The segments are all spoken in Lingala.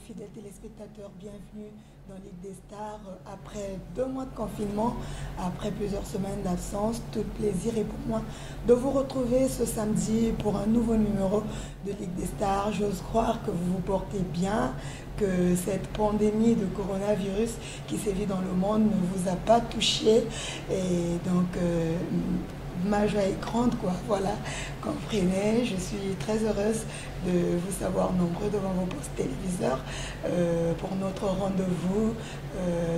fidèles téléspectateurs, bienvenue dans Ligue des Stars. Après 2 mois de confinement, après plusieurs semaines d'absence, tout plaisir est pour moi de vous retrouver ce samedi pour un nouveau numéro de Ligue des Stars. J'ose croire que vous vous portez bien, que cette pandémie de coronavirus qui sévit dans le monde ne vous a pas touché. Et donc, ma joie est grande, quoi. Voilà, comprenez, je suis très heureuse de vous savoir nombreux devant vos postes téléviseurs pour notre rendez-vous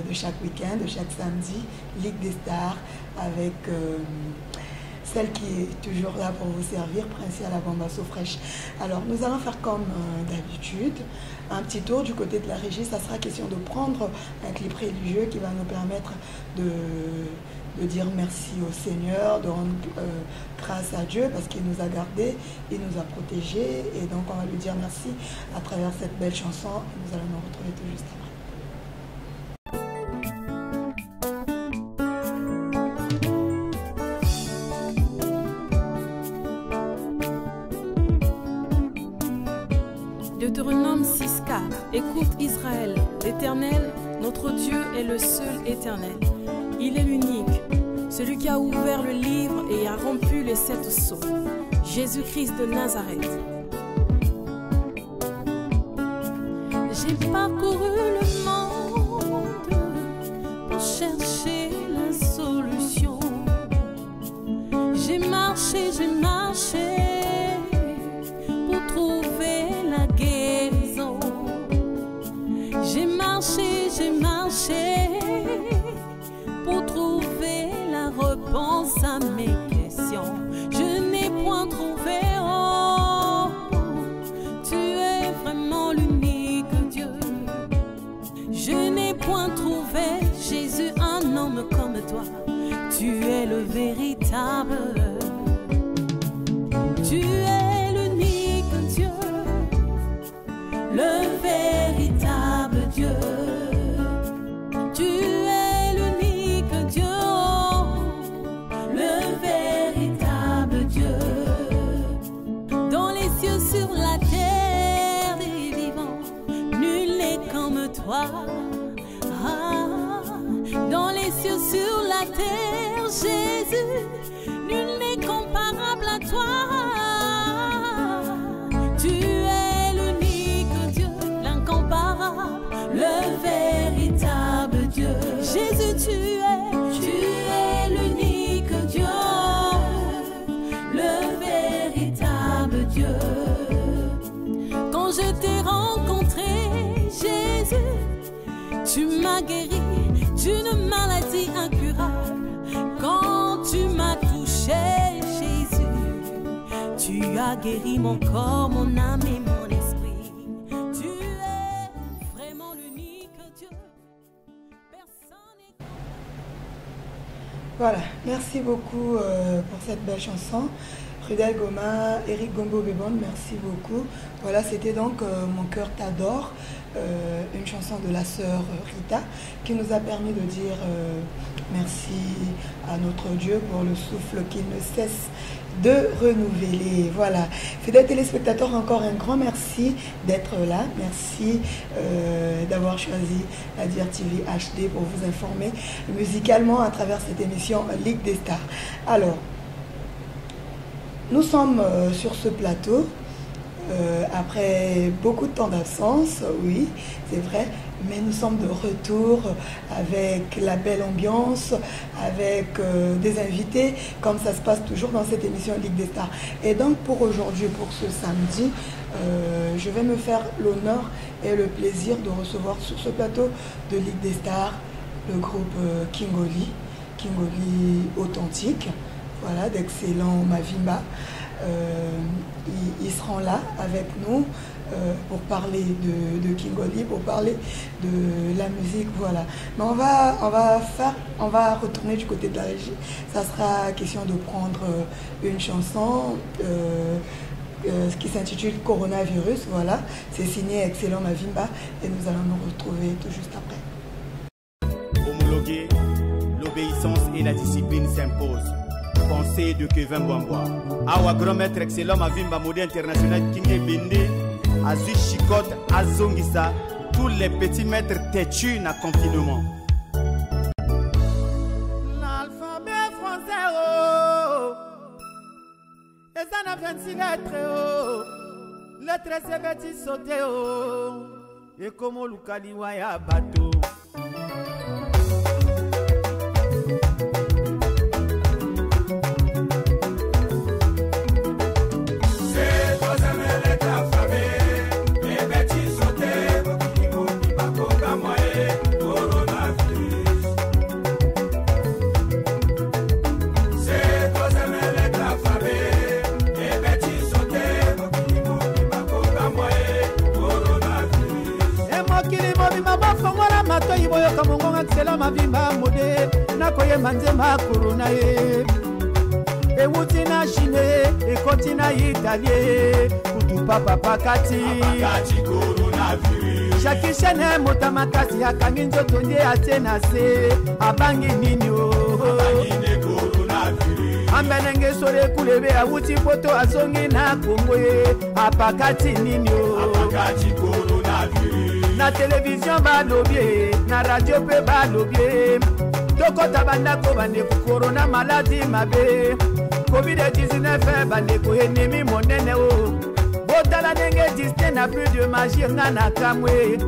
de chaque week-end, de chaque samedi, Ligue des Stars, avec celle qui est toujours là pour vous servir, Princi à la Bambasso fraîche. Alors, nous allons faire comme d'habitude, un petit tour du côté de la régie. Ça sera question de prendre un clip religieux qui va nous permettre de dire merci au Seigneur, de rendre grâce à Dieu parce qu'il nous a gardés, il nous a protégés. Et donc, on va lui dire merci à travers cette belle chanson. Nous allons nous retrouver tout juste après. Deutéronome 6,4. Écoute Israël, l'Éternel, notre Dieu est le seul éternel. Il est l'unique, celui qui a ouvert le livre et a rompu les 7 sceaux. Jésus-Christ de Nazareth. J'ai parcouru le monde pour chercher la solution. J'ai marché pour trouver la guérison. J'ai marché pour trouver la réponse à mes questions. Je n'ai point trouvé, oh, tu es vraiment l'unique Dieu. Je n'ai point trouvé, Jésus, un homme comme toi. Tu es le véritable. Tu es l'unique Dieu, le véritable Dieu. Tu es l'unique Dieu, le véritable Dieu. Dans les cieux, sur la terre des vivants, nul n'est comme toi. Ah, dans les cieux, sur la terre, Jésus, nul n'est comparable à toi. Tu es l'unique Dieu, l'incomparable, le véritable Dieu. Jésus, tu es l'unique Dieu, le véritable Dieu. Quand je t'ai rencontré, Jésus, tu m'as guéri d'une maladie incurable. Quand tu m'as touché, Jésus, tu as guéri mon corps, mon âme et mon esprit. Tu es vraiment l'unique Dieu. Personne n'est... Voilà, merci beaucoup pour cette belle chanson. Rudel Goma, Eric Gombo Bébon, merci beaucoup. Voilà, c'était donc Mon cœur t'adore, une chanson de la sœur Rita qui nous a permis de dire merci à notre Dieu pour le souffle qu'il ne cesse de renouveler. Voilà, fidèles téléspectateurs, encore un grand merci d'être là. Merci d'avoir choisi la DIR-TV HD pour vous informer musicalement à travers cette émission Ligue des Stars. Alors, nous sommes sur ce plateau après beaucoup de temps d'absence, oui, c'est vrai, mais nous sommes de retour avec la belle ambiance, avec des invités, comme ça se passe toujours dans cette émission Ligue des Stars. Et donc pour aujourd'hui, pour ce samedi, je vais me faire l'honneur et le plaisir de recevoir sur ce plateau de Ligue des Stars le groupe Kingoli authentique. Voilà, d'excellents Mavimba. Ils seront là avec nous pour parler de Kingoli, pour parler de la musique, voilà. Mais on va retourner du côté de la régie. Ça sera question de prendre une chanson qui s'intitule Coronavirus, voilà. C'est signé Excellent Mavimba et nous allons nous retrouver tout juste après. Homologué, l'obéissance et la discipline s'imposent. Pensée de Kevin Bouambois. Awa grand maître excellent Mavimba modèle international Kingé Bende Azui Chicotte, Azongisa, tous les petits maîtres têtus na confinement. L'alphabet français, oh, et ça n'a 26 lettres, oh, lettres c'est bêtis sauter, oh, et comme au Lukaliwaya bateau. Boyoka mongonga kisela mavimba mode nakoye manzema corona ye ewuti na Chine ekoti na Italie kutu papa pakati coronavirus chaque chaîne mota makasi akangi nzoto nde atie na se abangi nini o ambenenge sore kulebe awuti poto azongi na Kongo ye apakati nini o na télévision ba lobie, na radio pe ba lobie. Toko tabandako bande ku corona maladie mabe. Covid-19 bande ku ennemi monene o. Botala nenge Disney n'a plus de magie ngana kamwe.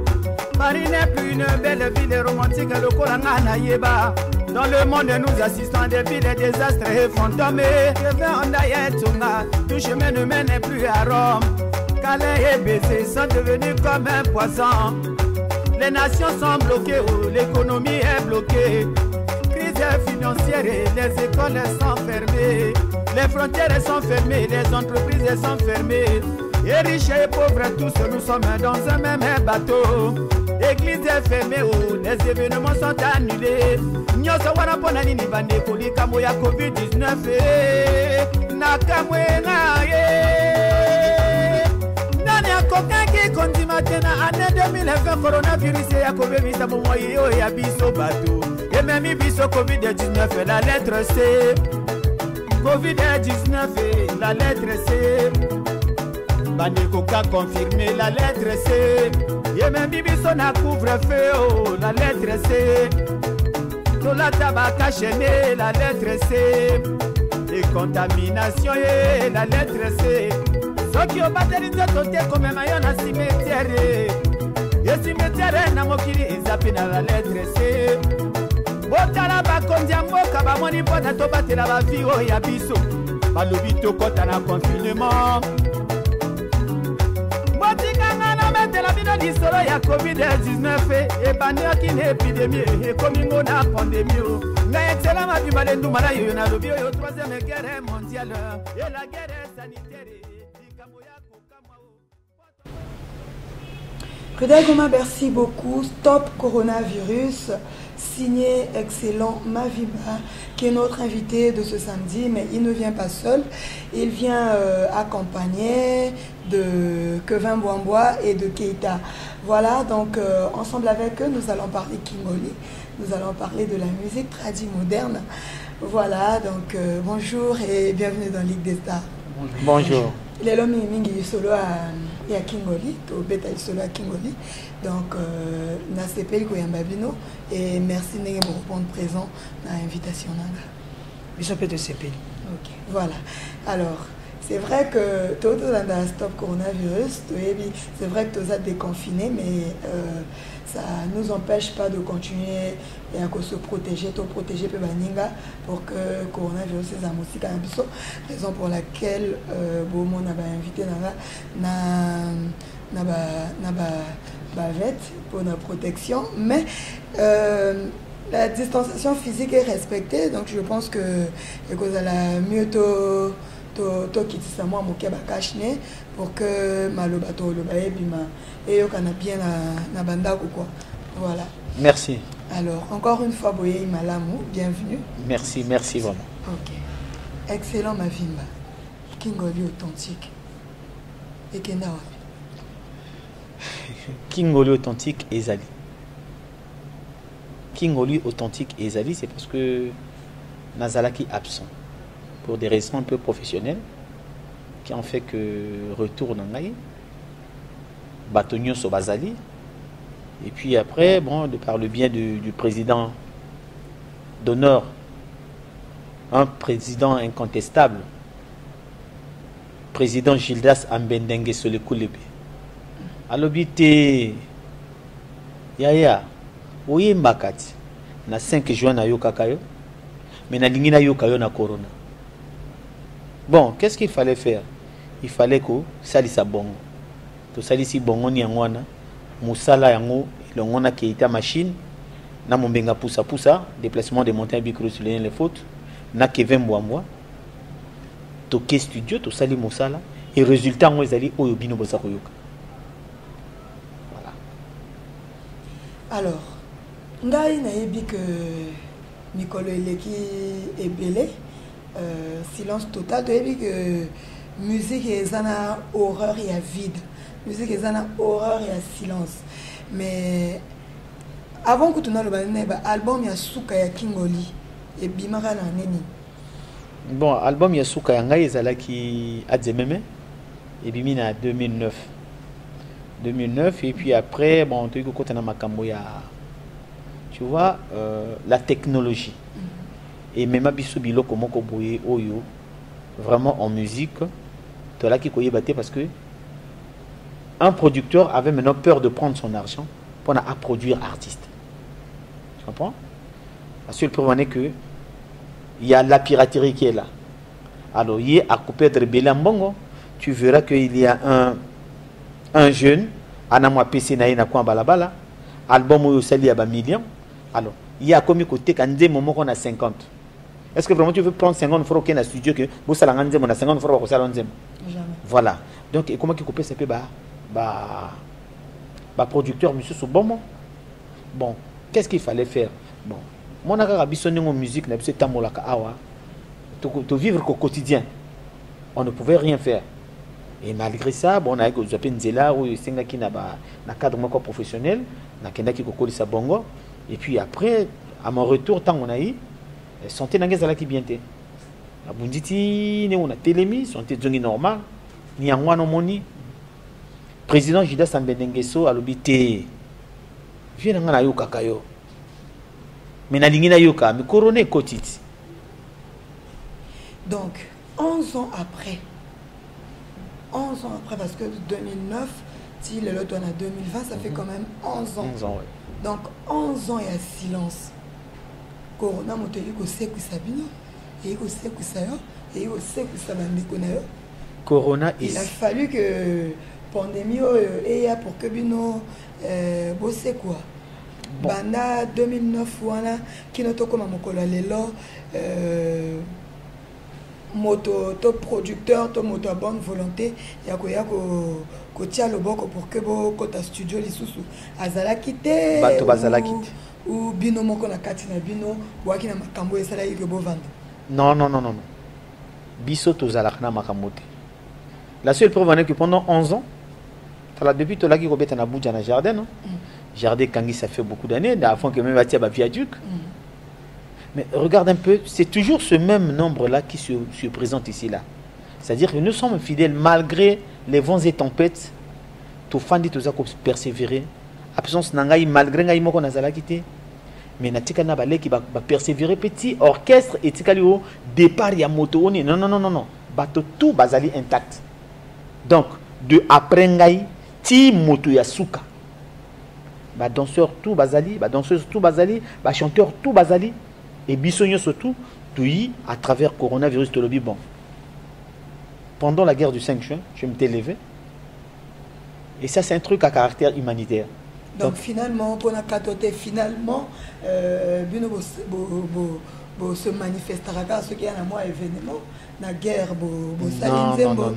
Paris n'est plus une belle ville romantique le kolanga na yeba. Dans le monde nous assistons à des villes désastres et fantômes. Je vais en Ayetunga, tout chemin ne mène plus à Rome. Calais et Baiser sont devenus comme un poisson. Les nations sont bloquées, oh, l'économie est bloquée. Crise financière et les écoles sont fermées. Les frontières sont fermées, les entreprises sont fermées. Et riches et pauvres, tous nous sommes dans un même bateau. L'église est fermée, oh, les événements sont annulés. Nyoso wana pona nini bande kolika moya Covid-19 nakamwe na ye. Coquin qui conduit maintenant année 2020 coronavirus et a COVID-19 moyo ya biso bateau et même biso Covid-19 la lettre C Covid-19 la lettre C bande coca confirmé la lettre C et même biso na couvre-feu oh, la lettre C to la tabac chaîné la lettre C et contamination et la lettre C. Soki obateli nzoto te komema yo na cimetière. Ye cimetière na mokili ezapi na la lettre C. Botala bakonzi ya mboka bamoni mpona tobatela bavi oyo ya biso. Balobi tokota na confinement. Botikanga na metela bino lisolo ya Covid-19 ebandaki na épidémie ekomingo na pandémie. Na excellent mabimba le ndumala yoyo na lobi oyo 3e guerre mondiale et la guerre sanitaire. Frédéric Goma, merci beaucoup. Stop coronavirus, signé excellent Mavimba, qui est notre invité de ce samedi, mais il ne vient pas seul. Il vient accompagné de Kevin Bouambois et de Keita. Voilà, donc ensemble avec eux, nous allons parler Kingoli. Nous allons parler de la musique traditionnelle moderne. Voilà, donc bonjour et bienvenue dans Ligue des Stars. Bonjour. Les hommes mingi solo à Kingoli, au bêta solo à Kingoli. Donc, na CPL Koyambabino et merci de répondre présent à l'invitation. Je peux te CPL. Ok, voilà. Alors, c'est vrai que tout dans le stop coronavirus, c'est vrai que tu as déconfiné, mais ça ne nous empêche pas de continuer et à se protéger, pour que le coronavirus soit aussi raison pour laquelle on a invité bavette pour notre protection, mais la distanciation physique est respectée, donc je pense que la mieux pour que malobato lobaye bima et yo kana bien na banda quoi. Voilà. Merci. Alors encore une fois Boye Malamu, bienvenue. Merci, merci vraiment. OK. Excellent Mavimba. Kingoli authentique. Et Kenawa. Kingoli authentique et Zali. Kingoli authentique et Zali, c'est parce que Nazalaki absent pour des raisons un peu professionnelles qui ont fait que retour dans Naï. Batonio Sobazali. Et puis après, bon, par le bien du président d'honneur, un président incontestable, président Gildas Ambendengue Solekoulebe. Alobite Yaya, oye mbakati, na 5 juin na yo kakayo, mais na lingi na yo kayo na corona. Bon, qu'est-ce qu'il fallait faire? Il fallait que salisa bongo. To salisi bongo ni yangwana, musala yango, l'ongona qui était machine, na mombenga poussa, déplacement de montagnes bicro sur les fautes, na Kevin Mwamwa, toke studio, to sali musala, et résultat, moi, ils allaient au yobino bosakoyoka. Voilà. Alors, ngai nayebi que Mikolo Eleki est belé, silence total, nayebi que musique est una horreur et vide, musique est una horreur et silence. Mais avant que tu n'aies l'album Yasuka ya Kingoli et Bimara na neni. Bon, album Yasuka ya ngai ezalaki Adzememe et bimina 2009 et puis après bon tu côté na makambo ya tu vois la technologie et même biso biloko moko boye oyo vraiment en musique to la ki koyebate parce que un producteur avait maintenant peur de prendre son argent pour à produire artiste. Tu comprends? Parce que le problème est que il y a la piraterie qui est là. Alors, il y a à couper de Belambongo, tu verras qu'il y a un jeune, Anamwa PC na kwa balabala, album où il y a un million. Alors, il y a comme côté quand des moments qu'on a 50. Est-ce que vraiment tu veux prendre 50 francs au studio que vous salez on a 50 francs au salon? Jamais. Voilà. Donc, et comment qui couper ça peut producteur, monsieur Soubombo. Bon, qu'est-ce qu'il fallait faire? Bon, mon a bisonné en musique, n'a pas tamolaka awa. To vivre au quotidien, on ne pouvait rien faire. Et malgré ça, bon, on a eu Nzela ou Senga qui n'a pas cadre professionnel, n'a kenda qui kokoli sa bongo. Et puis après, à mon retour, tant on a eu, santé n'a pas qui bien té. La bunditi, on a télémi, santé zongi normal, ni en no moni. Président Jida Sambendengeso a l'obité. Viens dans la yoka kayo. Mais na lingina yoka, mais coroné kotiti. Donc, 11 ans après, parce que 2009, si le lot on a 2020, ça fait quand même 11 ans. 11 ans, oui. Donc, 11 ans, il y a silence. Corona, il y a sait que ça bino, il y a sait que ça yo, il y a sait que ça va me Corona, il a fallu que pandémie et pour que bino bosse quoi. Bon. Banda 2009 wana kinoto comme mokolo lelo moto to producteur to moto à bonne volonté ya ko tia le boko pour que bo kota studio lisusu azala kité bato bazala kité ou bino moko na kati na bino waki na makambo esala yike bo vendre. Non. Biso tozala na makambo te. La seule preuve est que pendant 11 ans, depuis que tu as été à Abuja, dans le jardin, non? Jardin Kangi, ça fait beaucoup d'années, avant que même Batia viaduc. Mais regarde un peu, c'est toujours ce même nombre-là qui se présente ici. Là. C'est-à-dire que nous sommes fidèles malgré les vents et tempêtes. Tout fan dit tout ça qu'on persévérer. Absence nangai malgré ngai moko nazala kité. Mais natika na balé qui va persévérer petit orchestre et tika lio départ ya moto oni. Non. Bato tout bazali intact. Donc de après ngai ti moto ya suka. Ba danseur tout bazali, ba danseuse tout bazali, ba chanteur tout bazali et bisogno surtout tout à travers coronavirus de lobby bon. Pendant la guerre du 5 juin, je me suis levé. Et ça c'est un truc à caractère humanitaire. Donc finalement, pour la catoté, finalement, bino bo se manifestera car ce qui est un mois événement, la guerre non.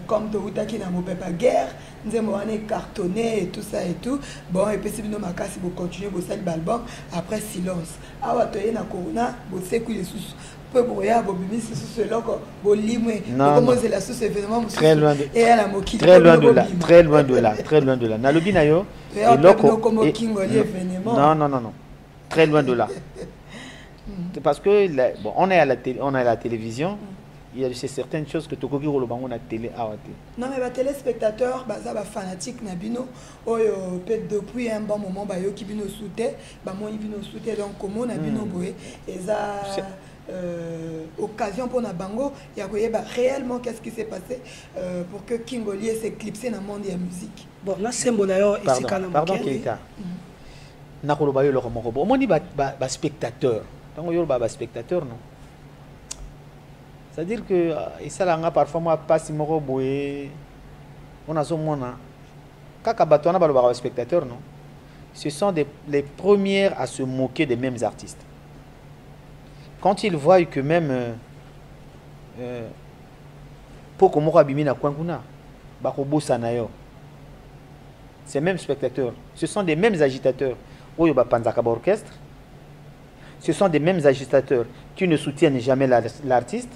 Comme de Outaki n'a pas guerre, nous avons cartonné et tout ça et tout. Bon, et puis si nous makasi bo continuer bo sali album après silence. Awa toye na corona, bo seku les sous peu boya bo bimi sous ce loco bo limwe. Comment c'est la sous événement très loin de et à la moki. Très loin de là. Na lobi na yo et loco comme Kingoli événement. Non. Très loin de là. Parce que bon, on est à la télévision il y a certaines choses que tu as on a télé. Non, mais les téléspectateurs, ça va fanatique Nabino. Peut-être depuis un bon moment, yo qui bino souté, moi ils bino souté donc comment Nabino boé et ça occasion pour Nabango, il y a réellement qu'est-ce qui s'est passé pour que Kingolier s'éclipse dans le monde de la musique. Bon, là symbole là ici quand même. Pardon Keita. Na ko ba yo lo mo ko. Mo ni ba spectateur. Tango yo ba spectateur non. C'est-à-dire que ça là parfois moi pas si moko boé on a son mona kaka batona ba lo spectateur non. Ce sont les premières à se moquer des mêmes artistes. Quand ils voient que même pour qu'on moko bimina kwankuna ba ko bosana yo. Ces mêmes spectateurs, ce sont des mêmes agitateurs. Oyo ba panzaka ba orchestre. Ce sont des mêmes agitateurs qui ne soutiennent jamais l'artiste.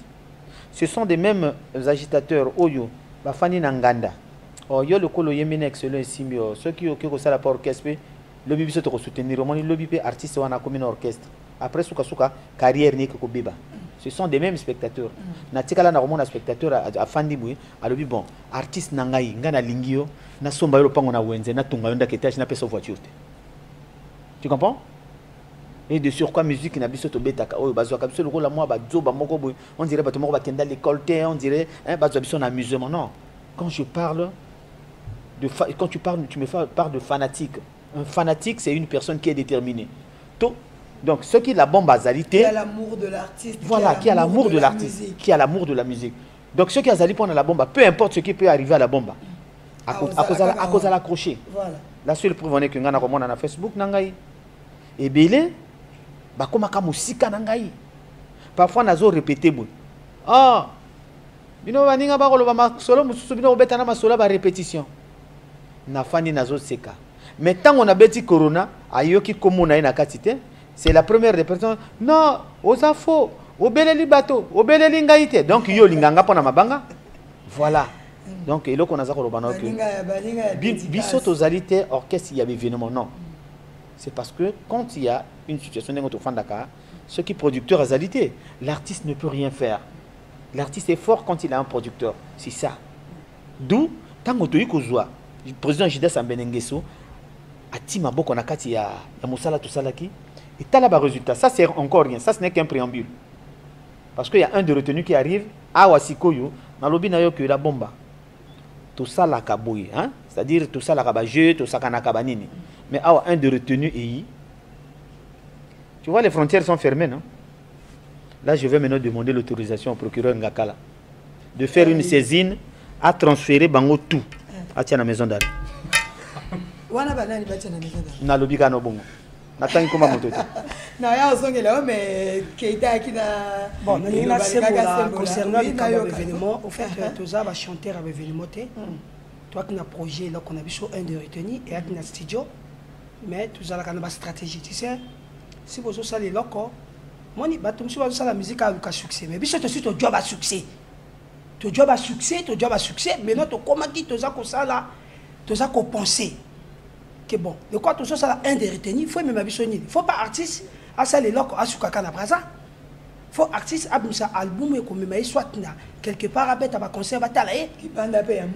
Ce sont des mêmes agitateurs oyo ba fani nanganda. Oh yo le kolo yemine excellent simbio ceux qui ko sala pa orchestre le bibi se to soutenir moni le bibi artiste wana comme orchestre. Après suka carrière ni ko beba. Ce sont des mêmes spectateurs. Na tikala na komona spectateur a fandi bui alobi bon artiste nangai ngana lingio na somba yo pango na wenze na tunga yonda ketage na pesa voiture. Tu comprends? Et de sur quoi musique na biso to betaka oyo bazwa ka biso le rôle moi ba zoba moko boy on dirait ba to moko ba kenda l'école on dirait bazwa biso na amusement non. Quand je parle de quand tu parles tu me parles de fanatique. Un fanatique c'est une personne qui est déterminée. Donc ceux qui la bombe azalité, qui a l'amour de l'artiste, voilà, qui a l'amour de l'artiste, qui a l'amour de la musique. Donc ceux qui azali pendant la bombe, peu importe ce qui peut arriver à la bombe, à cause de l'accrocher. Voilà. La seule preuve on est que ngana komona na Facebook nangai. Et belé ba koma ka musika nangai. Parfois nazo répéter bon. Ah bino baninga ba koloba masolo mususu bino obeta na masolo ba répétition. Na fani nazo seka. Mais tant on a beti corona ayoki komona ina katite. C'est la première des personnes. Non, aux infos, au beleli bateau, au beleli ngaïté. Donc, yo linganga pona mabanga. Voilà. Donc, il y a qu'on a que biso tozalité orchestre il y a événement non. C'est parce que quand il y a une situation dans notre Dakar, ce qui est producteur a zalité, l'artiste ne peut rien faire. L'artiste est fort quand il a un producteur. C'est ça. D'où tant que tu kozwa, le président Jida Sambenengeso a tima boko na kati ya musala to salaki. Et tu as là-bas résultat. Ça, c'est encore rien. Ça, ce n'est qu'un préambule. Parce qu'il y a un de retenu qui arrive. Ah, wasikoyo. Dans le binayo que la bomba. Tout ça, la kabouille. Hein? C'est-à-dire, tout ça, la kabajeu, tout ça, kanakabanini. Mais ah, un de retenu et tu vois, les frontières sont fermées, non? Là, je vais maintenant demander l'autorisation au procureur Ngakala de faire une saisine à transférer Bango tout à la maison d'arrêt. Na lobika no bongo. Nathan comment monter. Non, il y a un là mais Keita qui a bon, il y a un concernant l'événement, au fait tous ça va chanter avec l'événement. Toi qui as un projet là qu'on a vu sur un de retenu et avec un studio, mais tout ça là quand on a stratégie, tu sais, si vous avez les locaux, moi ni batum si vous avez la musique a eu succès, mais biso aussi ton job a succès. Ton job a succès, mais non ton comment qui tout ça comme ça là, tout ça qu'on pensait. Que bon, de quoi tout ça, ça un des retenus, il faut même abisonner. Il ne faut pas artiste, à ça les locaux, à Soukaka na Braza. Il faut artiste, à ça album, et comme même soit quelque part, à bête, à concert, à talaye.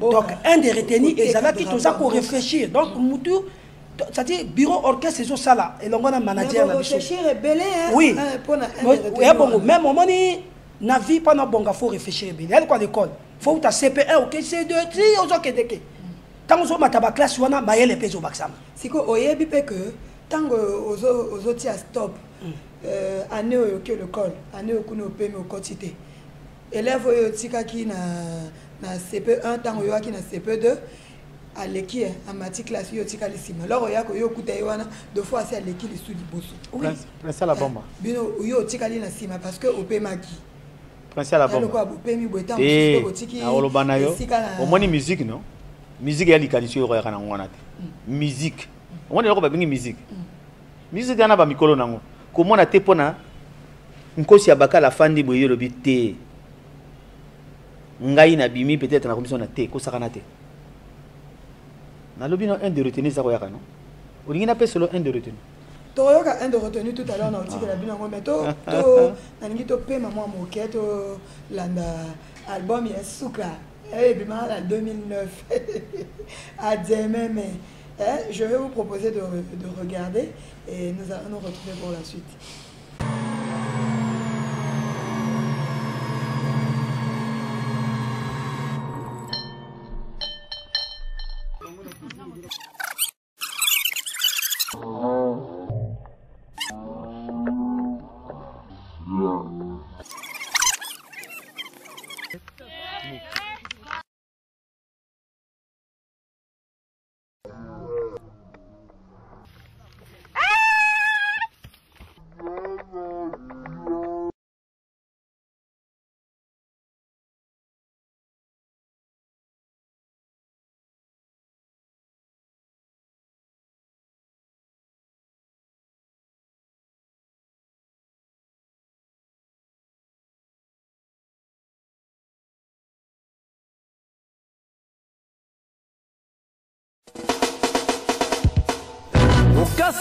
Donc, un des retenus, et ça là qui tout ça pour réfléchir. Donc, Moutou, c'est-à-dire, bureau orchestre, c'est ça là. Et l'on a un manager. Mais réfléchir est belé, hein. Oui. Même au moment, na vie, pendant bon, il faut réfléchir. Il y a quoi d'école. Il faut que tu as CP1, ok, C2, aux autres qui tant que ma classe wana ba yele pezo baksam siko oyebi pe que tant aux autres à stop année au que le col année au kuno pe me quantité élève yo tika ki na CP1 tant yo ki na CP2 à l'équipe en matière classe yo tika lisima alors ya ko yo kuta wana deux fois c'est à l'équipe sous liboso oui prince la bomba bino yo tika li na sima parce que au pe maki prince la bomba ko pe mi boetan ko tiki au moins musique non. Musique ya likalisio ko yakana ngwana te musique on est ko ba bingi musique musique yana ba mikolo nango ko mona te pona nkosi ya bakala fandi boye lobi te ngai na bimi peut-être na commission na te ko sakana te na lobi no un de retenir ça ko yakana o lingina pe solo un de retenir Tu as un de retenu tout à l'heure dans le la bine mais tu as payé maman moquette l'album Yasuka et puis en 2009 à Djemé mais je vais vous proposer de regarder et nous allons nous retrouver pour la suite.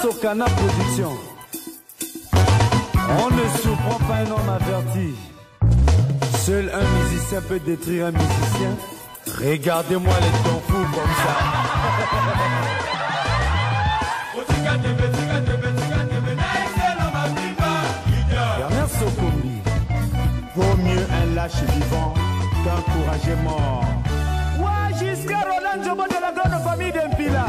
Sokana Production. On ne surprend pas un homme averti. Seul un musicien peut détruire un musicien. Regardez-moi les tons fous comme ça. Bernard Sokombi. Vaut mieux un lâche vivant qu'un courageux mort. Ouais, jusqu'à Roland Jobo de la grande famille d'Empila.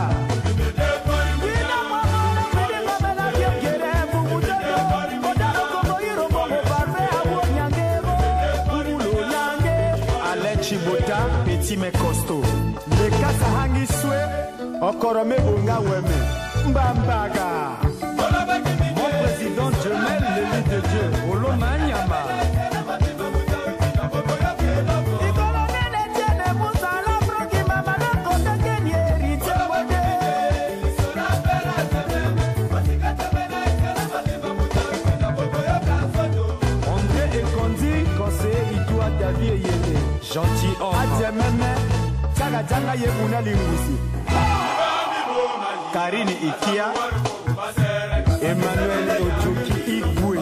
Petit mais costaud. Les Kasahangi soué, Okorome Bunga Weme, Mbambaga. Mon président Jemel, l'élu de Dieu, Olo Manyama. André Ekondi, conseiller Idoua David Yéné. Gentil homme. Adjememe, Tchaga Djanga Yebuna Lingousi. Karine Ikia, Emmanuel Ojoki Igwe.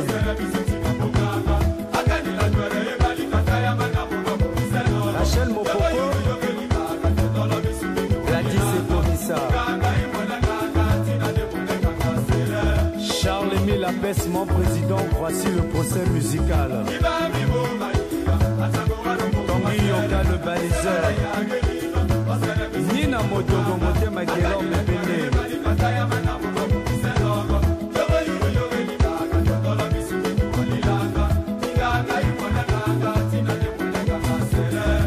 Rachel Mopoko, Gladys Ekomissa. Charles-Émile Lapès, mon président, voici le procès musical. Yoka le baliseur Nina Modogo Mote Magero Mepene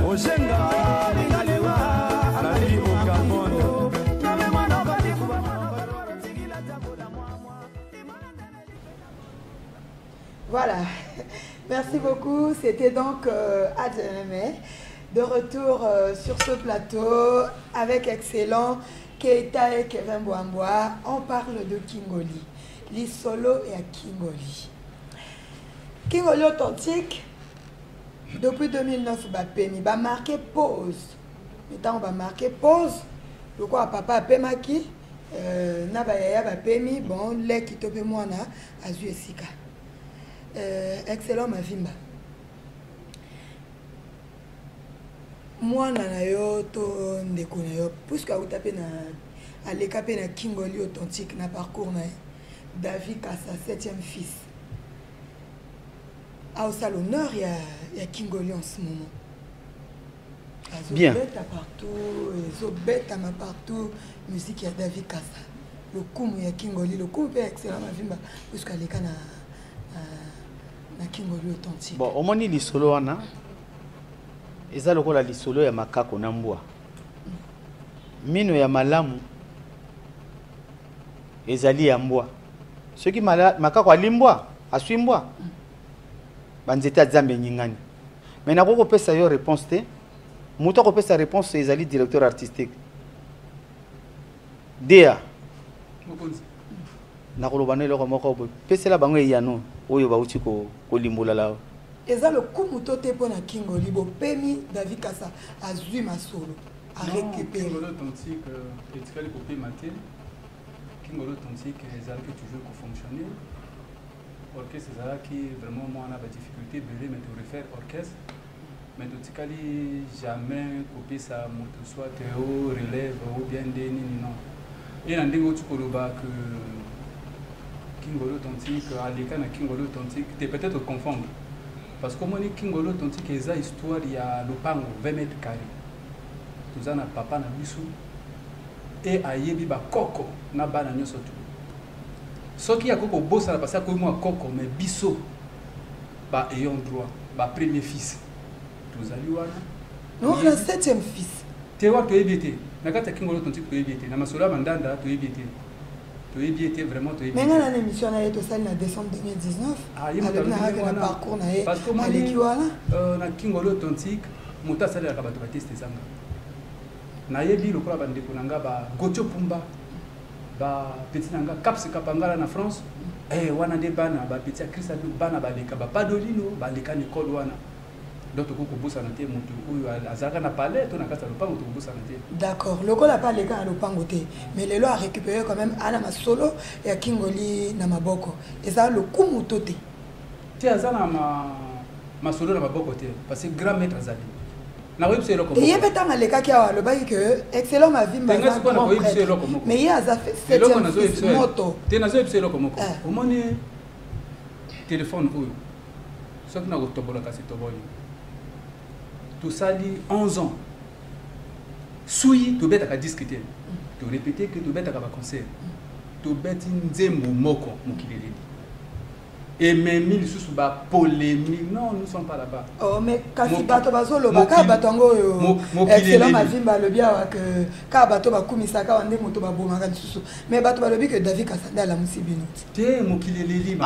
Ojenga Lingalewa La vie au Gabon. Voilà. Merci beaucoup. C'était donc Adjemé de retour sur ce plateau avec excellent Keita et Kevin Bouamboa. On parle de Kingoli, Lisolo et à Kingoli. Kingoli authentique, depuis 2009, il va marquer pause. Maintenant, on va marquer pause. Le quoi, papa a pemaki, Nabaya va pemi, bon, les qui tope moi à Zuesika. Excellent Mavimba. Moi na yo to ndeko na yo puisque vous tapez na alekape na Kingoli authentique na parcours na David Kassa 7e fils. À au l'honneur il y a Kingoli en ce moment. Bien. Partout, Zobeta ma partout, musique il y a David Kassa. Le coup il y a Kingoli, le coup est excellent Mavimba puisque aleka na Kingoli authentique. Bon, au moins il solo ana. Eza lokola lisolo ya makako na mbwa. Mino ya malamu ezali ya mbwa. Ceux qui makako alimbwa, aswimbwa. Banzeta zambe nyingani. Mais na ko pesa yo réponse te. Muto ko pesa réponse ezali directeur artistique. Dea. Na ko lobana loko moko bo. Pesa la bango yano oyo ba uti ko limbola lao. Eza le coup mutote pour na Kingoli bo pemi David Kassa azui masolo a récupérer Kingoli authentique etikali ko pe matin Kingolo Authentique, les arts qui toujours fonctionner. Orchestre, c'est ça qui vraiment, moi, on a des difficultés, mais de refaire orchestre. Mais tout ce qui jamais copier ça, soit Théo, relève ou bien des non. Et on a dit que Kingolo Authentique, à l'école Kingolo Authentique, tu peut-être confondre. Parce que comme on dit Kingolo Authentique, il y a une histoire, il y a le pango, 20 mètres carrés. Tout ça, papa na bisou. Et à yebi ba koko, na ba na nyoso tout. Ce qui a koko bossa, parce que moi koko, mais biso, ba ayant droit, ba premier fils. Tout ça, lui, non, le 7e fils. Tu vois, tu es bêté. Na kata Kingolo Authentique, tu es bêté. Na masola mandanda, tu es bêté. Tu es bêté, vraiment, tu es bêté. Mais dans l'émission, on a été en décembre 2019. Avec un parcours, parce que moi, na Kingolo Authentique, mota sala ya kabato batiste sanga. Na yebi lokola bandeko nanga ba Gocho Pumba, ba petit nanga Caps Kapangala na France. Wana de bana ba petit Christa bana ba leka ba Padolino, ba leka Nicole wana. Donc tu peux bosser na te mutu oyo azaka na palais to na kasa lopango to bosser na te. D'accord, lokola pa leka na lopango te, mais lelo a récupéré quand même ana masolo ya Kingoli na maboko. Et ça le kumuto te. Ti azana masolo na maboko te parce que grand maître azali. Et il y a des gens qui ont dit que excellent ma vie, mais il y a fait 7e moto. Tu as fait comment téléphone ce qui n'a pas été tout ça dit 11 ans. Soui, tu as discuter. Tu répéter que tu as un concert. Tu as un moko. Et même ils sont pas polémiques. Non, nous ne sommes pas là-bas. Oh, mais quand tu bateau bazolo, baka batango yo. Excellent ma vie, le bien que quand bateau ba kumisaka wande moto ba bomaka nsusu. Mais bateau ba lobi que David Kasanda la musibino. Te mokileleli.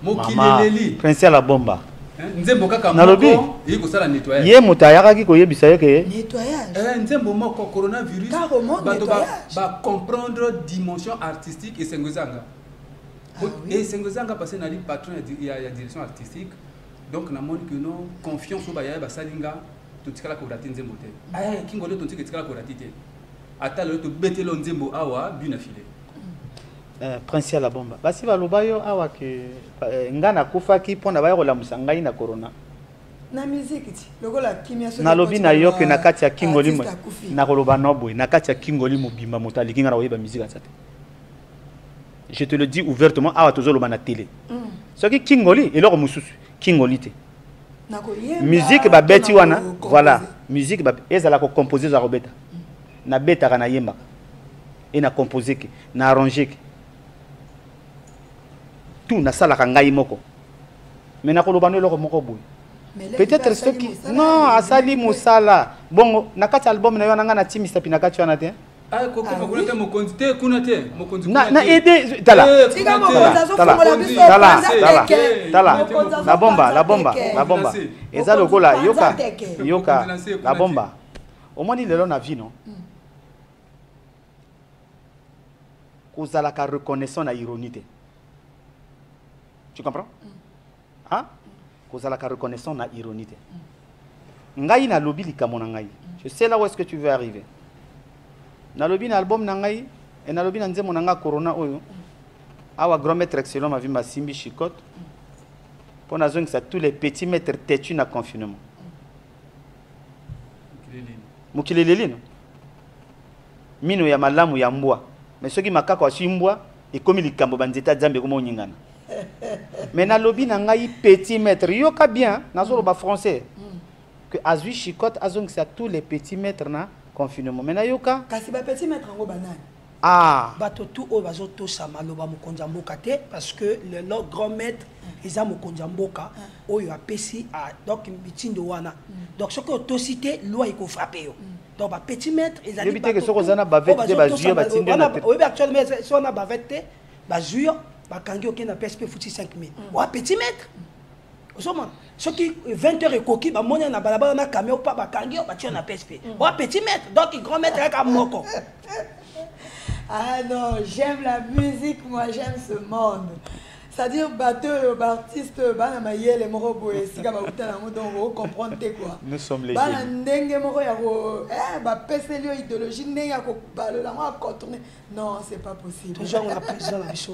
Mokileleli. Prince la bomba. Nzembo kaka moko, il ko sala nettoyage. Ye mutayaka ki ko yebisa yeke. Nettoyage. Nzembo moko coronavirus. Bateau ba comprendre dimension artistique et sengozanga. Et c'est ce qui passé dans le patron de la direction artistique. Donc, nous avons que nous confiance au Baye Basalinga, tout ce qui est la Nzembo. Kingolo tout ce qui est la Koratite. Attends, le bêté le Nzembo awa, bien affilé. Prince la bomba. Basi ba lobayo awa que ngana kufa ki pona ba yo la musangai na corona. Na musique ti. Lokola kimia so. Na lobi na yo que na kati ya Kingoli mo. Na koloba nobwe, na kati ya Kingoli mo bimba motali kinga na oyeba musique atsate. Je te le dis ouvertement, à la télé. Ce qui est Kingoli, et leur moussus, Kingoli. Musique, bah, beti wana, voilà. Musique, bah, ils allaient composer za robeta. Na beta kana yemba. Et na composer que, na arranger que. Tout na sala kangai moko. Mais na kolobano leur moko boy. Peut-être ce qui, non, asali musala. Bon, na kati album na yo na ngana timi sapi na kati wana te. Na aidé tala la bomba eza lokola yoka la bomba au moins lelo na vie non kozala ka reconnaissant na ironie te tu comprends hein kozala ka reconnaissant na ironie te ngai na lobi likamo na ngai je sais là où est-ce que tu veux arriver. Nalobi na album nangai et nalobi na nzemo nanga corona oyo awa grand maître excellent ma vie ma simbi chicote pour na zone ça tous les petits maîtres têtus na confinement mukileleli mino ya malamu ya mbwa mais ceux qui makaka wa mbwa et comme likambo banzeta zambe comme onyingana mais nalobi na ngai petit maître yoka bien nazolo ba français que azui chicote azong ça tous les petits maîtres na confinement mais na yoka kasi ba petit maître ngo banane bato tout o bazo to sama loba mokonza mboka te parce que le grand maître eza mokonza mboka oyo apesi donc bitindo wana donc ce que to cité loi il faut frapper yo donc ba petit maître ezali ba éviter que soko zana ba vete ba juer ba tindo na oui actuellement so na ba vete ba juer ba kangi okena na PSP fouti 5000 wa petit maître osoma ce qui 20h et coquille ba monya na balabala na camion pa ba kangi ba tia na PSP wa petit maître donc grand maître ka moko. Ah non, j'aime la musique, moi j'aime ce monde. C'est-à-dire, batteur, artiste, bana mayele moro boye sika ba utala ngo donc vous comprenez quoi. Nous sommes les bana ndenge moro ya ko ba peselio idéologie ndenge ya ko balola ngo contourner. Non, c'est pas possible. Toujours on a président la biso.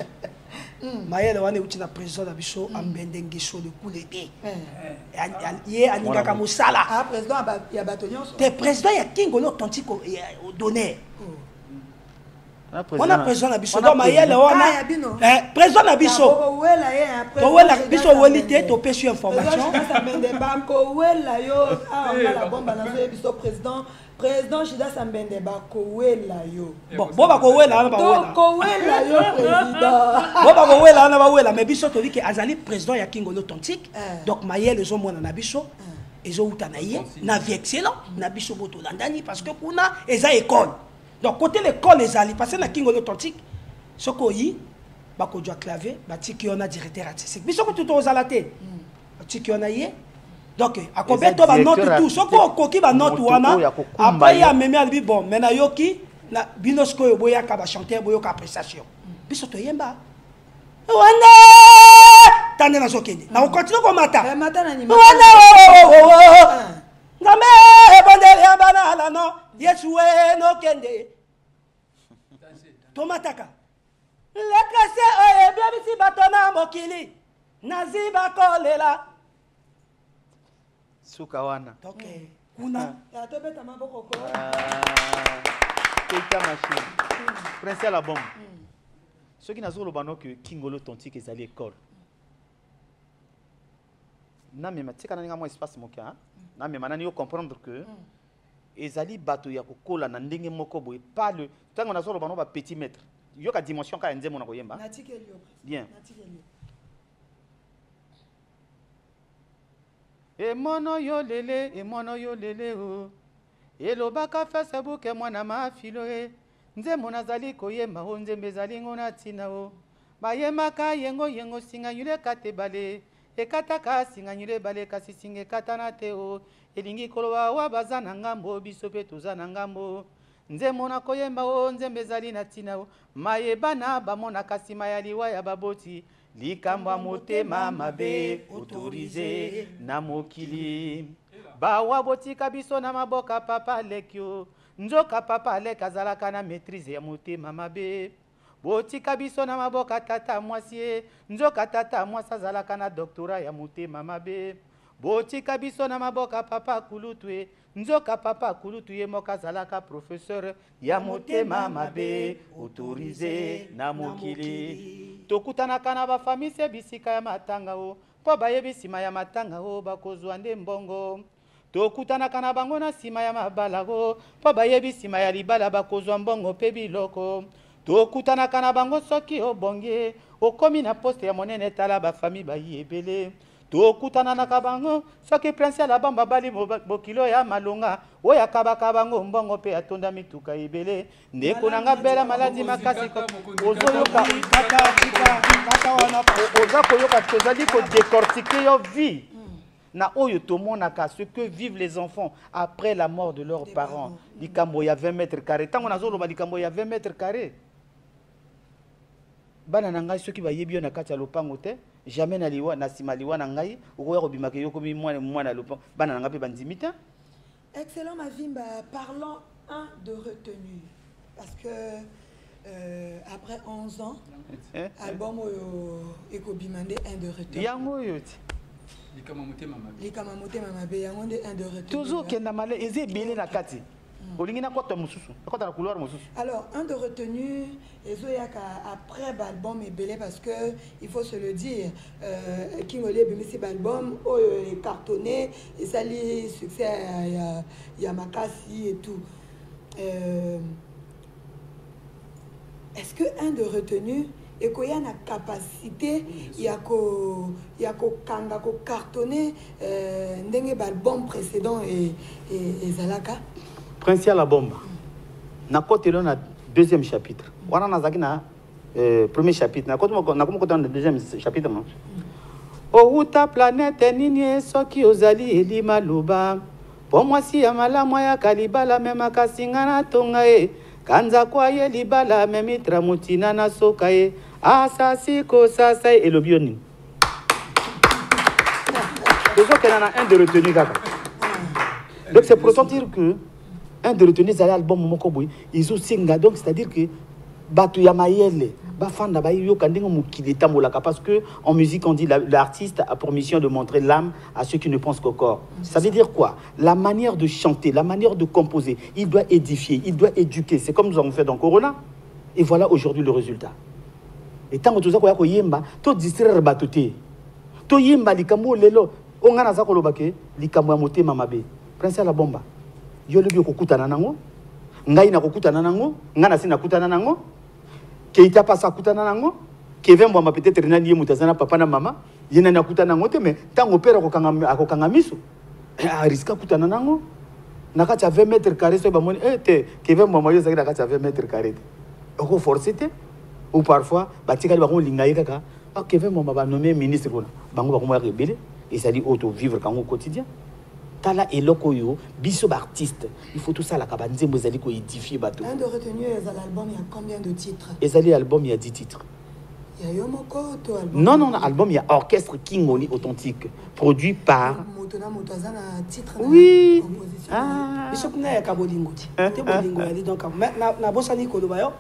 Mayele wane uti na président la biso ambende ngisho le coup l'été. Yé aninga musala. Ah président ya batonyon. Te président ya Kingolo authentique au donner. On a président Nabiso. Donc, Mayele, on a président Nabiso. On a Nabiso, on a to pêche information. Président Chida Sambende Bakowela yo. Bon, Boba Kowela, on va Kowela yo président. Boba Kowela, on va Wela. Mais Biso te dit que Azali président ya Kingolo authentique. Donc Mayele zo mona na Biso. Ezo utanaye na vie excellent na Biso boto landani parce que kuna eza école. Donc, côté l'école, les alliés, parce que la Kingolo authentique, ce qu'on y a, c'est clavier, c'est on a directeur artistique. Mais ce que tu as alaté, c'est qu'on a y. Donc, à combien de temps note tout, ce qu'on a note ou après il y a même albi bon, mais na yoki, na binosco yo boya ka ba chanter boya ka prestation. Biso to yemba. Wana! Tande na sokende. Na on continue comme mata. Mata na ni. Wana! Ngame bondele ya banana no. Yesue no kende. Tomataka. Lekase oye bebisi batona mokili. Naziba kolela. Sukawana. Ok. Kuna. Ya tobeta maboko ko. Teka machine. Prince à la bombe. Ceux qui n'ont pas que Kingolo authentique est à l'école. Non mais tu sais quand on a espace mon cas. Non mais maintenant il faut comprendre que ezali bato ya kokola na ndenge moko boye pas le tant on a solo bano ba petit mètre. Yo ka dimension ka nzemo na koyemba. Bien. E mono yo lele o. Elobaka Facebook e mwana mafilo e. Nzemo nazali koyemba o nzembe zali ngona tina o. Bayemaka yengo singa yule katebale. Ekataka singa yule bale kasi singe katana te o. Elingi kolowa wa bazana ngambo biso pe tozana ngambo. Nzemo na koyemba o nzembe zali na tina o. Mayebana bamona kasi mayaliwa ya baboti. Likamba motema mabe autorisé na mokili. Bawa botika biso na maboka papa lekyo. Nzoka papa leka zalaka na maîtrise ya motema mabe. Botika biso na maboka tata mwasi. Nzoka tata mwasa zalaka na doctorat ya motema mabe. Botika biso na maboka papa kulutwe. Nzoka papa kulutwe moka zalaka professeur ya motema mabe autorisé na mokili. Tokutana kana ba famille se bisika ya matanga o. Po bayebi sima ya matanga o bakozwa nde mbongo. Tokutana kana bango na sima ya mabala o. Po bayebi sima ya libala bakozwa mbongo pe biloko. Tokutana kana bango soki obonge. Okomi na poste ya monene tala ba famille bayi ebele. Tokutana na kabango soki prince la bamba bali bokilo ya malonga oya kabaka bango mbongo pe atonda mituka ebele ndeko nanga bela maladi makasi ko ozoyoka kata wana oza koyoka tozali ko décortiquer yo vie na oyo tomona ka ce que vivent les enfants après la mort de leurs parents likambo ya 20 mètres carrés tango nazoloba likambo ya 20 mètres carrés bana nanga soki bayebi yo na kati ya lopango te jamais na liwa na sima liwa na ngai okoya kobimaka yo komi mwana lopango bana nanga pe bandimita. Excellent Mavimba, parlons de retenue parce que après 11 ans album ekobimande de retenue yango yo ti likama motema mabe yango nde de retenue toujours kenda male eze belé na kati olingi na kota mususu kota na couloir mususu. Alors de retenue ezoyaka après l'album est belé parce que il faut se le dire Kingolé bimisi album est cartonné et ça li succès ya makasi et tout est-ce que de retenue et qu'il y a une capacité il y a kanga ko cartonné ndenge album précédent et zalaka Prince à la bombe. Na côté là na deuxième chapitre. Wana nazaki na premier chapitre. Na côté na deuxième chapitre non. O uta planète nini soki ozali elima loba. Po mwasi ya malamu ya kalibala mema kasinga na tonga e. Kanza kwa ye libala memi tramutina na soka e. Ah, ça, c'est quoi ça, ça, et le bioni. C'est sûr qu'il y en a un de retenu, donc c'est pour autant dire que un de retenu, c'est l'album Mokoboy, ils ont singa, donc c'est-à-dire que Batu Yamayele, Bafanda Bayo Kandingo Mukileta Molaka, parce que en musique, on dit l'artiste a pour mission de montrer l'âme à ceux qui ne pensent qu'au corps. Ça veut dire quoi? La manière de chanter, la manière de composer, il doit édifier, il doit éduquer. C'est comme nous avons fait dans Corona. Et voilà aujourd'hui le résultat. Et tant que tout ça, tu yemba, tu distraire batoté. Tu yemba likamo lelo, on a nasa kolobake, likamo amote mamabe. Prince la bomba. Yo le ko kutana nango. Ngai na ko kutana nango, ngana sina kutana nango. Keita pasa kutana nango. Kevin Mwamba peut-être nani mutazana papa na mama, yena na kutana nango te mais tant opéra ko kanga miso. A risque kutana nango. Nakati a 20 mètres carrés so ba moni Kevin Mwamba yo zakira nakati a 20 mètres carrés. Oko forcité ou parfois batikali ba ko lingaye kaka. Ah Kevin Mwamba ba nommé ministre kona. Bango ba ko mo rebelle et ça dit auto vivre quand au quotidien. Tala et lokoyo, biso artiste. Il faut tout ça la kabanze mozali ko édifier bateau. Un de retenu l'album, il y a combien de titres? Ezali album il y a 10 titres. Il y a Yomoko to album. Non, album il y a Orchestre Kingoli authentique produit par titre. Oui. Ah. Biso kuna ya kabolingo ti. Te bolingo ya donc na bosani ko lobayo.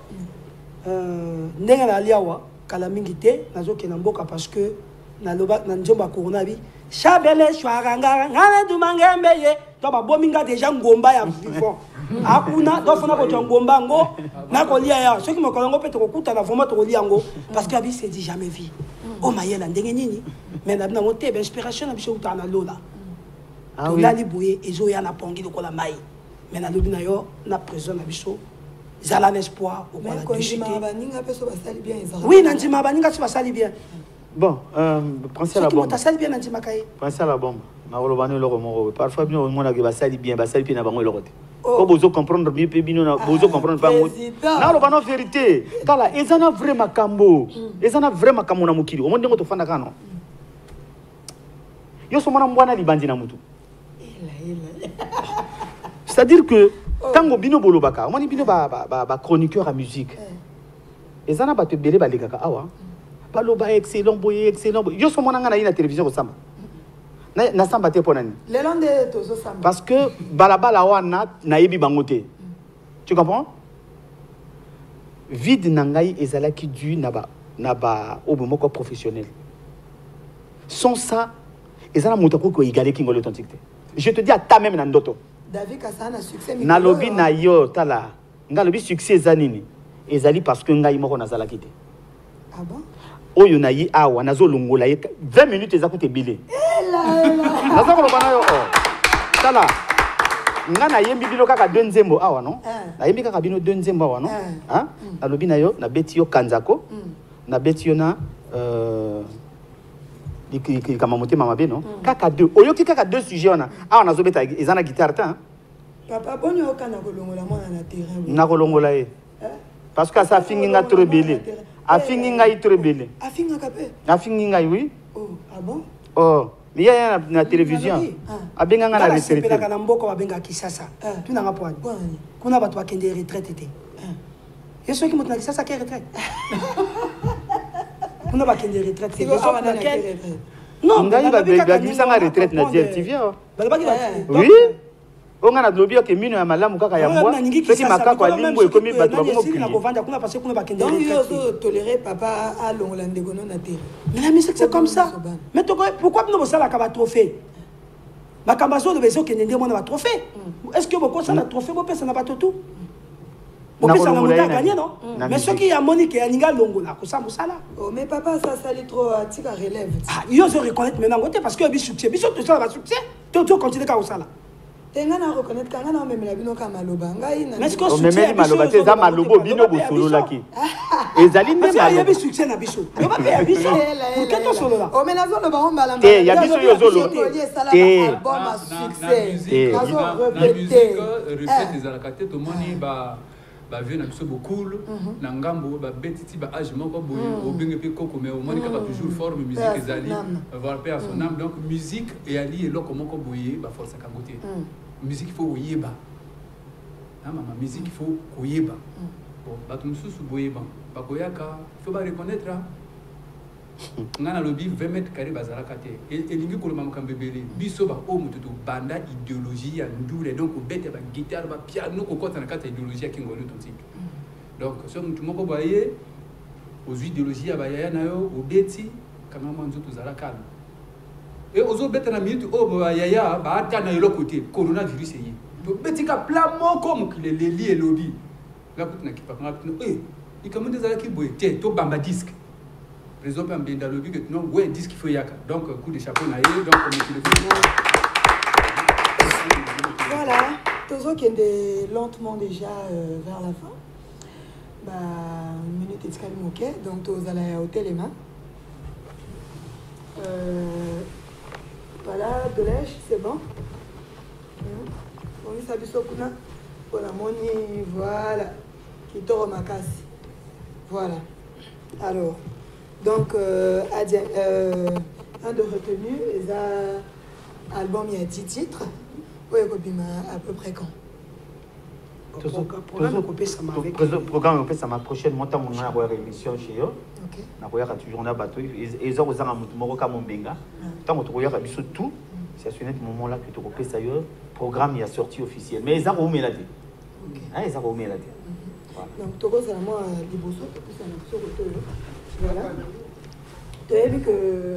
Ndenga na liawa kala mingi te nazoke na mboka parce que na loba na njomba corona bi Chabele Chwaranga, Ngana Dumangembe, Toba Bominga déjà Ngomba ya vivant. Akuna, Dofona Ngomba Ngo, Nakolia ya, ceux qui me connaissent peut-être au coup, t'as la forme de Roliango, parce que la vie c'est dit jamais vu. Oh Mayel and Dengenini, mais n'a pas monté, inspiration à Bichou Tana Lola. Ah oui. Lali Bouye, et Zoya n'a pongi de Kola Maï. Mais n'a l'obinayo, n'a prison à Bichou. Zala l'espoir, au Kola Duchité. Oui, Nandima Baninga, tu vas salir bien. Bon, Prince à la bombe. Prince à la bombe. Parfois, on a bien, bien avant le roté. Pour vous comprendre mieux, vous comprendre pas. Non, la vérité. Kala, ils en ont vraiment cambo. Ils en ont vraiment cambo na mukiri. Au monde de fanda kano. Yo sommes en boana libandi na mutu. C'est-à-dire que quand bino bolobaka, on bino ba chroniqueur à musique. Ils en ont battu belé balikaka awa. Baloba excellent boy. Yo so monanga na ina télévision ko samba. Na samba te ponani. Le long de tozo samba. Parce que balabala wana na yebi bangote. Tu comprends? Vide nangai ezalaki du naba obomoko professionnel. Sans ça, ezala mutako ko égaler kingo l'authenticité. Je te dis à ta même na ndoto. David Kassa na succès mi. Na lobi na yo tala. Nga lobi succès zanini. Ezali parce que ngai moko nazala kité. Ah bon? Oyo na yi awa nazo longola ye 20 minutes ezakute bile. Nazo ko bana yo tala ngana yembi bino kaka denzembo awa no na yembi kaka bino denzembo awa no hein na lobi na yo na beti yo kanzako na beti yo na diki kama motema mabe no kaka deux oyo ki kaka deux sujets ona awa nazo beta ezana guitare ta papa bonyo kana ko longola mona na terrain na ko longola ye parce que ça fingi nga trop belé. Afingi ngai trop belé. Afinga kapé. Afingi ngai oui. Oh, ah bon? Oh, mais il y a na télévision. Abenga nga na retraite. Pela kana mboko babenga Kisasa. Tu n'as pas point. Kuna bato bakende retraite té. Et ceux qui montent na Kisasa qui retraite. Kuna bakende retraite. C'est non, ngai ba bisa nga retraite na DTV. Oui. On a lobby que mino ya malamu kaka ya moi petit makako alimbo ekomi bato bakomo prier kuna parce que kuna bakende donc yo tolérer papa à l'Hollande gono na terre mais la musique c'est comme ça mais pourquoi nous ça la kaba trophée bakambazo de beso kende ndemo na trophée est-ce que beaucoup ça na trophée bo pesa na bato tout bo pesa na muta gagner non mais ce qui a Monique ya ninga longo na kosambu sala oh mais papa ça sali trop atika relève ah yo se reconnaître maintenant côté parce que bi succès biso tout ça va succès tout continuer ka osala tenga na reconnaître kanga na memela bino ka maloba ngai na mais ce que succès maloba te za malobo bino bosolo laki ezali nde maloba ya bi succès na biso yo ba pe ya biso pour que to solo la o mena zo lo ba on bala te ya biso yo zolo te album à succès na musique répète des alakate to moni ba vie na biso beaucoup na ngambo ba betiti ba âge moko boye obenge pe koko mais au moni kaka toujours forme musique ezali avoir paix à son âme donc musique et ali eloko moko boye ba force ka côté musique il faut oyeba na mama musique il faut koyeba bon bato mosusu boye bakoyaka faut ba reconnaître nga na lobby 20 mètres carrés bazalaka te elingi koloma makambo ebele biso baoyo moto tobanda idéologie ya ndule donc obete baguitare bapiano kokɔta na kati ya idéologie ya Kingolo authentique donc so motu moko boye ozwi idéologie ya bayaya na yo obeti kanga mwa nzoto ozala calme et ozobeta na minute oyo bayaya baata na eloko te coronavirus eye tobetika pla moko mokili leli elobi nga kutu na kipaka nga likambo nde ezalaki boye te tobamba disque par exemple en benda lobby que non ouais disque faut yaka donc coup de chapeau naïe donc on est voilà toujours qui est lentement déjà vers la fin une minute et calme ok donc tous allez au téléma voilà de lèche c'est bon on s'habille sur kuna pour la monnaie voilà qui te remarquasse voilà alors donc un de retenu les album il y a 10 titres oui à peu près quand programme ça ma prochaine monta mon na ko émission chez yo OK na ko ya toujours na bateau et ça ozanga mutu moko ka mombenga tant to ko ya biso tout c'est à ce moment là que to ko pesa yo programme il a sorti officiel mais ça ko mela te OK ah ça ko mela te donc to ko ça moi liboso ça na so ko voilà. Tu as vu que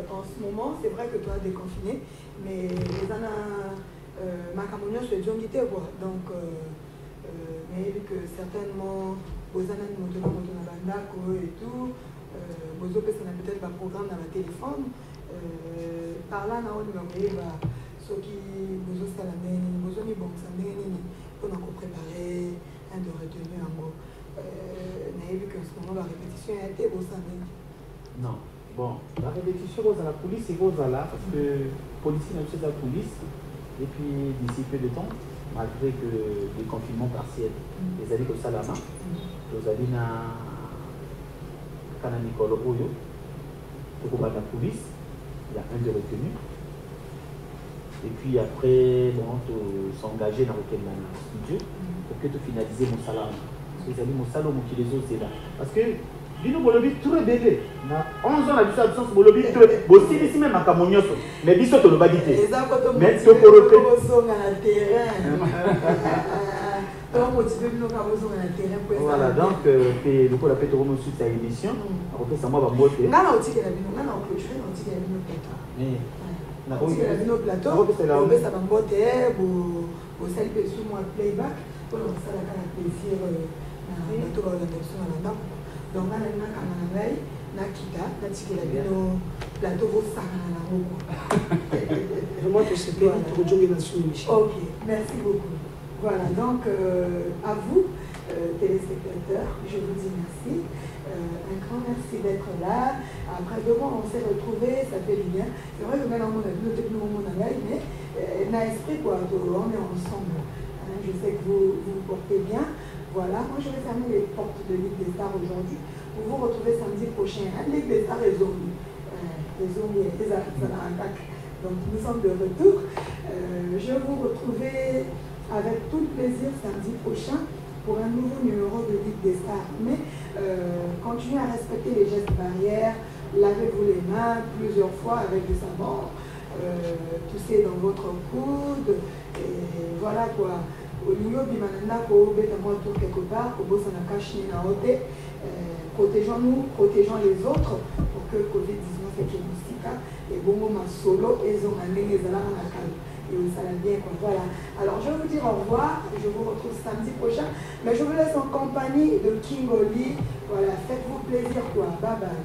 en ce moment, c'est vrai que toi déconfiné, mais les années Macamonio se djongité quoi. Donc, mais vu que certainement aux années maintenant bandako et tout, vous avez peut-être un programme dans le téléphone. Par là, on a envoyé ceux qui vous ont salamé, vous ont mis bon pour nous préparer un de retenu en gros. On a vu qu'en ce moment, la répétition a été au sein de... Non. Bon, la répétition à la police, c'est là, parce que la police n'a pas la police. Et puis, d'ici peu de temps, malgré que le confinement partiel, les alliés comme ça là, les alliés na Nicolo Oyo, pour la police, il y a un de retenu. Et puis après, bon, s'engager dans le studio pour que tu finalises mon salaire. Les amis, mon salaire, mon qui les autres, c'est là. Parce que, Bino Bolobi, tout est bébé. 11 ans, la absence, Bolobi, tout est bébé. Ici même, à Camonioso. Mais Bisso, tu l'as pas dit. Mais tu peux le voilà, donc, le coup, la fête au moment suite à l'émission. Après, ça m'a pas monté. Non, on dit que la vie, on a clôturé, on dit que la vie, on dit que la vie, on plateau. On va ça monter, vous saluez sous moi playback. Pour ça, la plaisir. Donc, on a un canal, Nakita, Natikela Bino, plateau, vous savez, vraiment, je sais pas, pour jouer dans ce émission. Ok, merci beaucoup. Voilà, donc à vous, téléspectateurs, je vous dis merci. Un grand merci d'être là. Après 2 mois, on s'est retrouvés, ça fait du bien. C'est vrai que maintenant, on a vu le monde en live, mais n'a esprit quoi, on est ensemble. Je sais que vous vous portez bien. Voilà, moi je vais fermer les portes de Ligue des Stars aujourd'hui. Vous vous retrouvez samedi prochain. Ligue des Stars et zombies. Les zombies, les attaques. Donc nous sommes de retour. Je vais vous retrouver avec tout le plaisir samedi prochain pour un nouveau numéro de Ligue des Stars. Mais continuez à respecter les gestes barrières, lavez-vous les mains plusieurs fois avec du savon, toussez dans votre coude, et voilà quoi. Quelque part, protégeons-nous, protégeons les autres pour que le Covid-19 et bon solo et ça va bien. Voilà. Alors je vais vous dire au revoir, je vous retrouve samedi prochain, mais je vous laisse en compagnie de King Oli. Voilà, faites-vous plaisir quoi. Bye bye.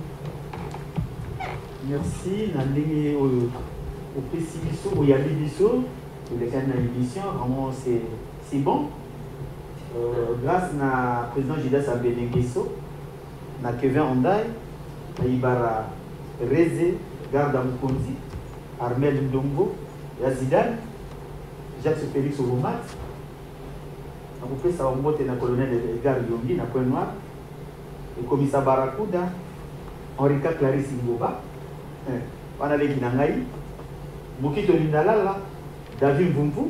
Merci. Nandé au Pessibiso, au Yabibiso, pour les canaux d'émission, vraiment c'est bon. Grâce à président Jidas Abedengeso, na Kevin Ondai, na Ibara Reze, Garda Mukonzi, Armel Ndongo, Yazidane, Jacques Félix Oromat, na coupé ça va monter na colonel Edgar Yombi, na Point Noir, le commissaire Barakuda, Henrika Clarisse Ngoba, Panale Kinangai, Mokito Lindalala, David Vumvu,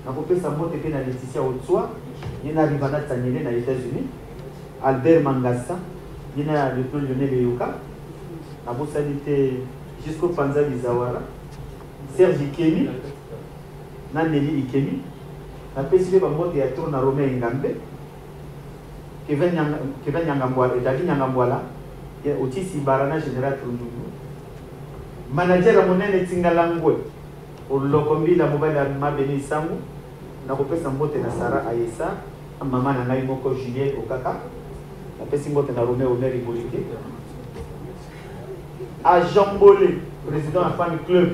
na coupé ça monter na Laetitia Otsua, il y a Rivana Tanyele aux États-Unis, Albert Mangassa, il y a le plan Lionel Yoka, Abou Salite jusqu'au Panza Bizawara, Serge Ikemi, Naneli Ikemi, la PCB Bamote à tourne à Romain Ngambe, Kevin Nyangambwala, David Nyangambwala, et aussi Barana Général Trundugu. Manager à Monene Tingalangwe, au Lokombi, la mobile à Mabeni Samu, na kopesa mbote na Sara Ayesa, maman na ngai moko Julien Okaka, na pesi mbote na Romeo Omeri Bolike. À Jambole, président de la fan club,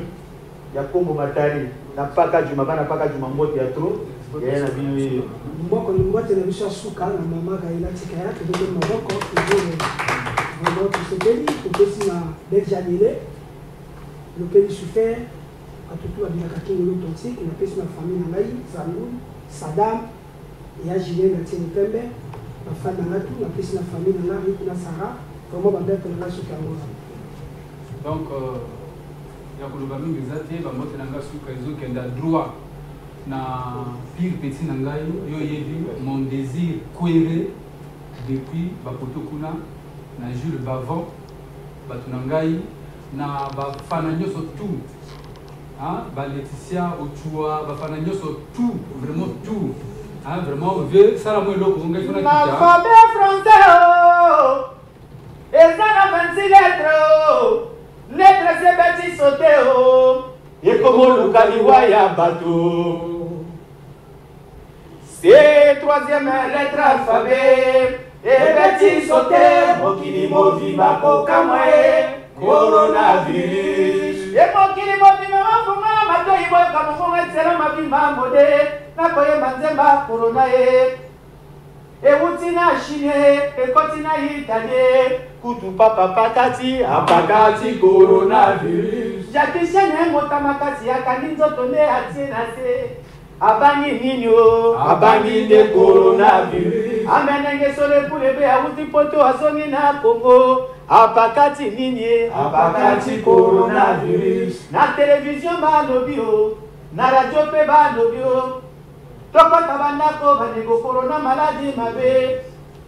ya Kombo Matari, na Paka Juma, na Paka Juma mbote ya trop, ya na bino. Mboko ni mbote na bisha suka na mama Gaila Tikaya, que de Mboko, vraiment tout ce pays, pour que si na Benjamile, le pays souffert. À tout à Binakaki authentique, il a fait ma famille Nanaï, Zanoun, Saddam, et à Julien Gatien Pembe, ma femme Nanatou, il a fait ma famille Nanaï, Nasara, vraiment ma belle pour la souka. Donc, il y a que le bami exacté, va monter dans la souka, ils ont qu'un droit, na pire petit nangaï, yo yebi, mon désir cohéré depuis Bakotokuna, na Jules Bavon, Batunangaï, na Bafanagno tout. Bah Laetitia, Ochoa, Bafana Nyoso, tout, vraiment tout. Vraiment, ça la moelle l'eau, on gagne son ma famille français, et ça a 26 lettres, lettres c'est bêtis sauté, et comme le Kaliwaya bateau. C'est troisième lettre alphabet, et bêtis sauté, Mokini Movi Bako Kamwe, coronavirus. Et Mokini Movi corona et utina chine et kotina italié kutu papa pakati apakati coronavirus jakishene motamakasi akaninzo tone atinase abani ninyo abani de coronavirus amenenge sole pulebe auti poto asoni na Congo apakati ninye apakati coronavirus na télévision balobio na radio pe balobio tokota bandako bandeko corona maladie mabe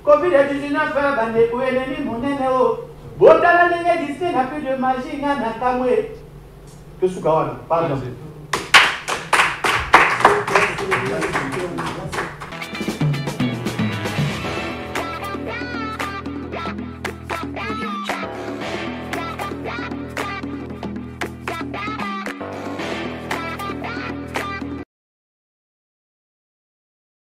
covid-19 bandeko ennemi monene o botala ndenge disney na plus de magie nga na kamwe tosuka wana pardon